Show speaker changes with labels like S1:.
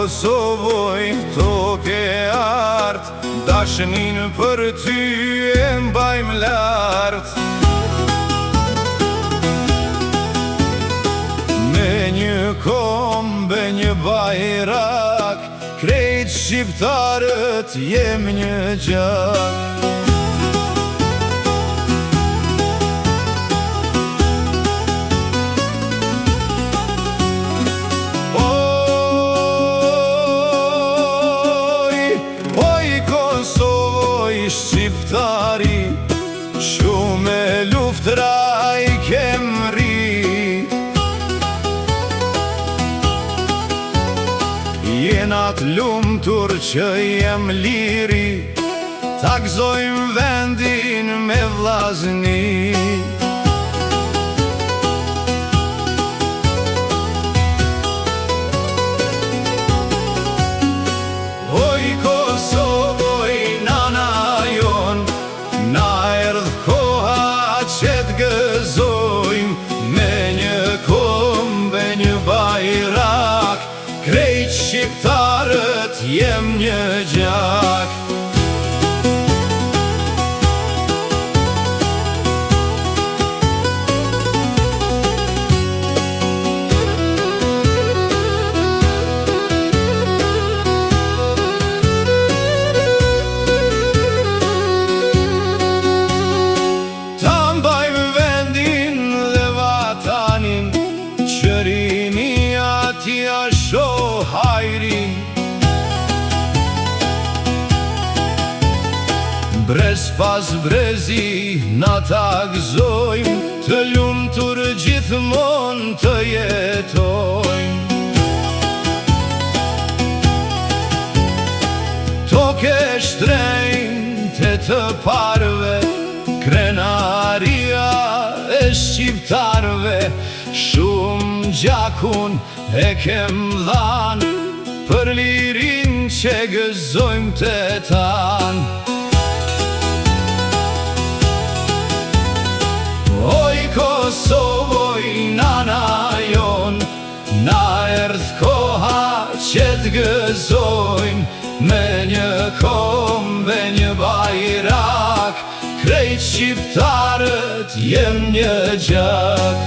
S1: Kosovoj, toke art, dashnin për ty e mbajmë lart. Me një kombe, një bajrak, krejt shqiptarët jem një gjak. Shqiptari, shume luftra i kem ri. Jenat lumtur që jem liri, ta gëzojmë vendin me vllazni. Oj Kosovoj, nana jon, na erdh koha që t'gëzojmë me një kombe, një bajrak, krejt shqiptarët jem një gjak. Qërimi atja shoh hajrin, brez pas brezi na ta gëzojmë, të lumtur gjithmon të jetojmë. Toke shtrenjtë të parve, krenaria e shqiptarve, shumë gjakun e kem dhan, për lirin që gëzojmë të tan. Oj Kosovoj, nana jon, na erdh koha që t'gëzojmë me një kombe, një bajrak, krejt shqiptarët jem një gjak.